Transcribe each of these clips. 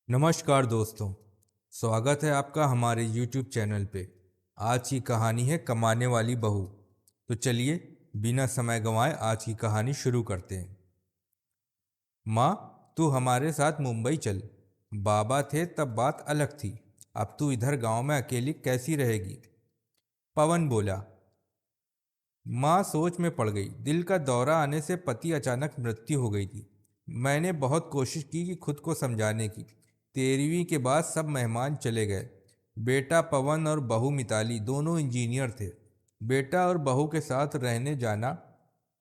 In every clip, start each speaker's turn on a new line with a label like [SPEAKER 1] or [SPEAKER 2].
[SPEAKER 1] नमस्कार दोस्तों। स्वागत है आपका हमारे YouTube चैनल पे। आज की कहानी है कमाने वाली बहू। तो चलिए बिना समय गंवाए आज की कहानी शुरू करते हैं। माँ, तू हमारे साथ मुंबई चल। बाबा थे तब बात अलग थी, अब तू इधर गांव में अकेली कैसी रहेगी? पवन बोला। माँ सोच में पड़ गई। दिल का दौरा आने से पति अचानक मृत्यु हो गई थी। मैंने बहुत कोशिश की कि खुद को समझाने की। 13वीं के बाद सब मेहमान चले गए। बेटा पवन और बहू मिताली दोनों इंजीनियर थे। बेटा और बहू के साथ रहने जाना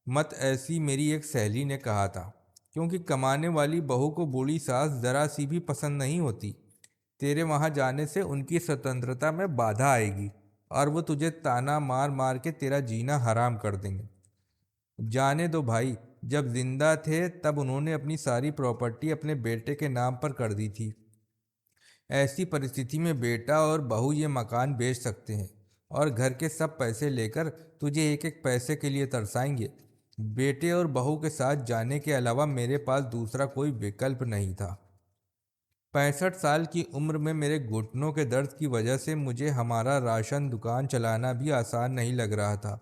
[SPEAKER 1] मत, ऐसी मेरी एक सहेली ने कहा था, क्योंकि कमाने वाली बहू को बूढ़ी सास जरा सी भी पसंद नहीं होती। तेरे वहां जाने से उनकी स्वतंत्रता में बाधा आएगी और वो तुझे ताना मार मार के तेरा जीना हराम कर देंगे। जाने दो भाई, जब जिंदा थे तब उन्होंने अपनी सारी प्रॉपर्टी अपने बेटे के नाम पर कर दी थी। ऐसी परिस्थिति में बेटा और बहू ये मकान बेच सकते हैं और घर के सब पैसे लेकर तुझे एक एक पैसे के लिए तरसाएंगे। बेटे और बहू के साथ जाने के अलावा मेरे पास दूसरा कोई विकल्प नहीं था। 65 साल की उम्र में मेरे घुटनों के दर्द की वजह से मुझे हमारा राशन दुकान चलाना भी आसान नहीं लग रहा था।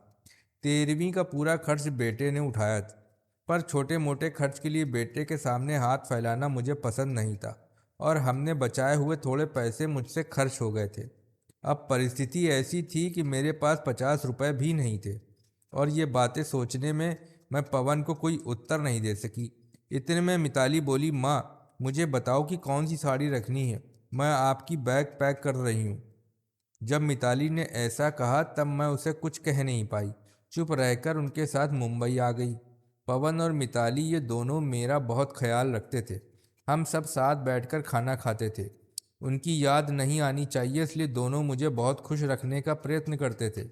[SPEAKER 1] 13वीं का पूरा खर्च बेटे ने उठाया था, पर छोटे मोटे खर्च के लिए बेटे के सामने हाथ फैलाना मुझे पसंद नहीं था और हमने बचाए हुए थोड़े पैसे मुझसे खर्च हो गए थे। अब परिस्थिति ऐसी थी कि मेरे पास 50 रुपए भी नहीं थे और ये बातें सोचने में मैं पवन को कोई उत्तर नहीं दे सकी। इतने में मिताली बोली, माँ, मुझे बताओ कि कौन सी साड़ी रखनी है, मैं आपकी बैग पैक कर रही हूँ। जब मिताली ने ऐसा कहा तब मैं उसे कुछ कह नहीं पाई, चुप रहकर उनके साथ मुंबई आ गई। पवन और मिताली ये दोनों मेरा बहुत ख्याल रखते थे। हम सब साथ बैठकर खाना खाते थे। उनकी याद नहीं आनी चाहिए, इसलिए दोनों मुझे बहुत खुश रखने का प्रयत्न करते थे।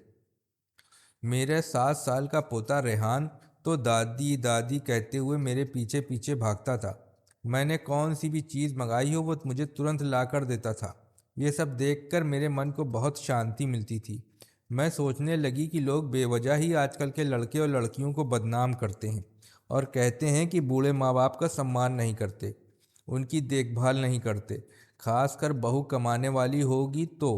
[SPEAKER 1] मेरे 7 साल का पोता रेहान तो दादी दादी कहते हुए मेरे पीछे पीछे भागता था। मैंने कौन सी भी चीज़ मंगाई हो वो मुझे तुरंत ला कर देता था। ये सब देखकर मेरे मन को बहुत शांति मिलती थी। मैं सोचने लगी कि लोग बेवजह ही आजकल के लड़के और लड़कियों को बदनाम करते हैं और कहते हैं कि बूढ़े माँ बाप का सम्मान नहीं करते, उनकी देखभाल नहीं करते। खासकर बहू कमाने वाली होगी तो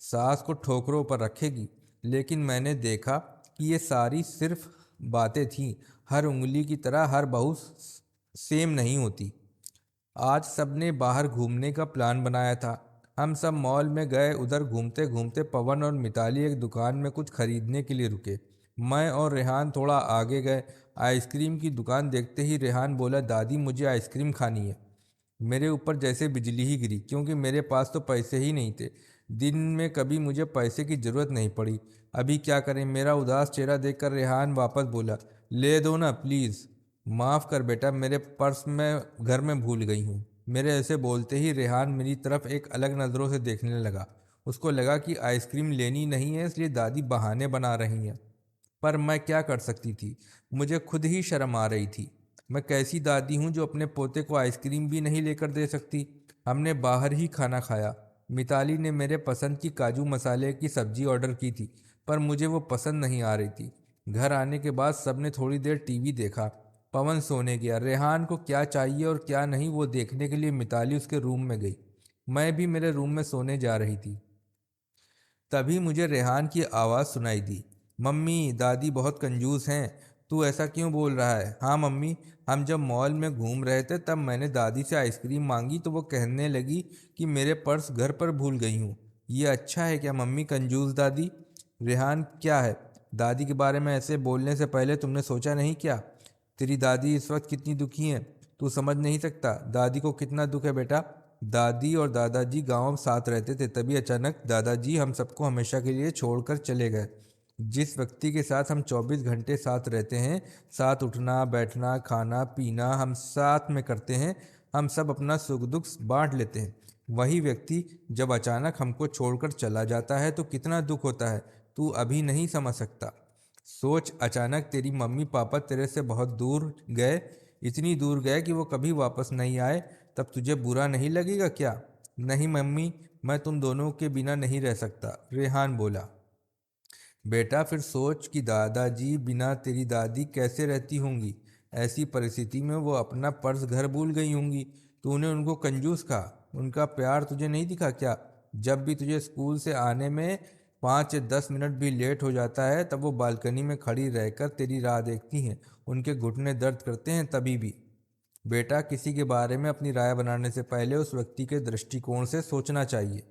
[SPEAKER 1] सास को ठोकरों पर रखेगी। लेकिन मैंने देखा कि ये सारी सिर्फ बातें थीं। हर उंगली की तरह हर बहू सेम नहीं होती। आज सबने बाहर घूमने का प्लान बनाया था। हम सब मॉल में गए। उधर घूमते घूमते पवन और मिताली एक दुकान में कुछ खरीदने के लिए रुके। मैं और रेहान थोड़ा आगे गए। आइसक्रीम की दुकान देखते ही रेहान बोला, दादी, मुझे आइसक्रीम खानी है। मेरे ऊपर जैसे बिजली ही गिरी, क्योंकि मेरे पास तो पैसे ही नहीं थे। दिन में कभी मुझे पैसे की ज़रूरत नहीं पड़ी। अभी क्या करें? मेरा उदास चेहरा देखकर रेहान वापस बोला, ले दो ना प्लीज़। माफ़ कर बेटा, मेरे पर्स में घर में भूल गई हूँ। मेरे ऐसे बोलते ही रेहान मेरी तरफ एक अलग नज़रों से देखने लगा। उसको लगा कि आइसक्रीम लेनी नहीं है, इसलिए दादी बहाने बना रही हैं। पर मैं क्या कर सकती थी? मुझे खुद ही शर्म आ रही थी। मैं कैसी दादी हूँ जो अपने पोते को आइसक्रीम भी नहीं लेकर दे सकती? हमने बाहर ही खाना खाया। मिताली ने मेरे पसंद की काजू मसाले की सब्जी ऑर्डर की थी, पर मुझे वो पसंद नहीं आ रही थी। घर आने के बाद सबने थोड़ी देर टीवी देखा। पवन सोने गया। रेहान को क्या चाहिए और क्या नहीं वो देखने के लिए मिताली उसके रूम में गई। मैं भी मेरे रूम में सोने जा रही थी। तभी मुझे रेहान की आवाज़ सुनाई दी, मम्मी, दादी बहुत कंजूस हैं। तू ऐसा क्यों बोल रहा है? हाँ मम्मी, हम जब मॉल में घूम रहे थे तब मैंने दादी से आइसक्रीम मांगी तो वो कहने लगी कि मेरे पर्स घर पर भूल गई हूँ। ये अच्छा है क्या मम्मी, कंजूस दादी? रेहान, क्या है? दादी के बारे में ऐसे बोलने से पहले तुमने सोचा नहीं क्या? तेरी दादी इस वक्त कितनी दुखी है, तू समझ नहीं सकता। दादी को कितना दुख है बेटा। दादी और दादाजी गांव साथ रहते थे, तभी अचानक दादाजी हम सबको हमेशा के लिए छोड़कर चले गए। जिस व्यक्ति के साथ हम 24 घंटे साथ रहते हैं, साथ उठना बैठना खाना पीना हम साथ में करते हैं, हम सब अपना सुख दुख बांट लेते हैं, वही व्यक्ति जब अचानक हमको छोड़कर चला जाता है तो कितना दुख होता है, तू अभी नहीं समझ सकता। सोच, अचानक तेरी मम्मी पापा तेरे से बहुत दूर गए, इतनी दूर गए कि वो कभी वापस नहीं आए, तब तुझे बुरा नहीं लगेगा क्या? नहीं मम्मी, मैं तुम दोनों के बिना नहीं रह सकता, रेहान बोला। बेटा फिर सोच कि दादाजी बिना तेरी दादी कैसे रहती होंगी। ऐसी परिस्थिति में वो अपना पर्स घर भूल गई होंगी। तूने उनको कंजूस कहा। उनका प्यार तुझे नहीं दिखा क्या? जब भी तुझे स्कूल से आने में 5 या 10 मिनट भी लेट हो जाता है तब वो बालकनी में खड़ी रहकर तेरी राह देखती हैं। उनके घुटने दर्द करते हैं तभी भी। बेटा, किसी के बारे में अपनी राय बनाने से पहले उस व्यक्ति के दृष्टिकोण से सोचना चाहिए।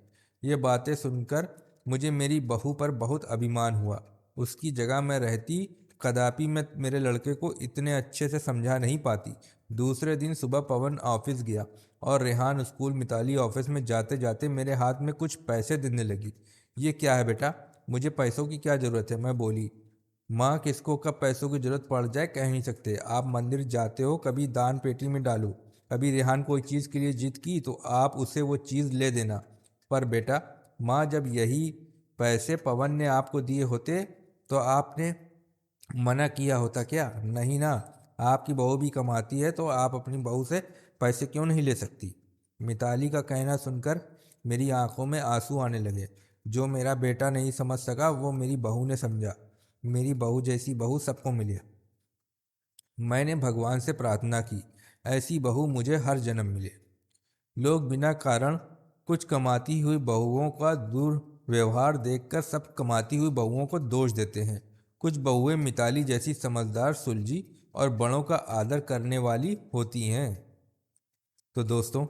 [SPEAKER 1] ये बातें सुनकर मुझे मेरी बहू पर बहुत अभिमान हुआ। उसकी जगह मैं रहती कदापि मैं मेरे लड़के को इतने अच्छे से समझा नहीं पाती। दूसरे दिन सुबह पवन ऑफिस गया और रेहान स्कूल मिताली ऑफिस में जाते जाते मेरे हाथ में कुछ पैसे देने लगी। ये क्या है बेटा? मुझे पैसों की क्या ज़रूरत है? मैं बोली। माँ, किसको कब पैसों की ज़रूरत पड़ जाए कह नहीं सकते। आप मंदिर जाते हो, कभी दान पेटी में डालो, कभी रेहान कोई चीज़ के लिए जिद की तो आप उसे वो चीज़ ले देना। पर बेटा, माँ, जब यही पैसे पवन ने आपको दिए होते तो आपने मना किया होता क्या? नहीं ना। आपकी बहू भी कमाती है तो आप अपनी बहू से पैसे क्यों नहीं ले सकती? मिताली का कहना सुनकर मेरी आंखों में आंसू आने लगे। जो मेरा बेटा नहीं समझ सका वो मेरी बहू ने समझा। मेरी बहू जैसी बहू सबको मिले। मैंने भगवान से प्रार्थना की, ऐसी बहू मुझे हर जन्म मिले। लोग बिना कारण कुछ कमाती हुई बहुओं का दुर्व्यवहार देखकर सब कमाती हुई बहुओं को दोष देते हैं। कुछ बहुएं मिताली जैसी समझदार, सुलझी और बड़ों का आदर करने वाली होती हैं। तो दोस्तों,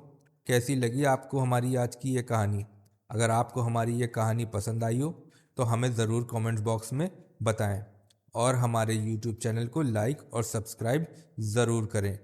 [SPEAKER 1] कैसी लगी आपको हमारी आज की ये कहानी? अगर आपको हमारी ये कहानी पसंद आई हो तो हमें ज़रूर कमेंट्स बॉक्स में बताएं और हमारे YouTube चैनल को लाइक और सब्सक्राइब ज़रूर करें।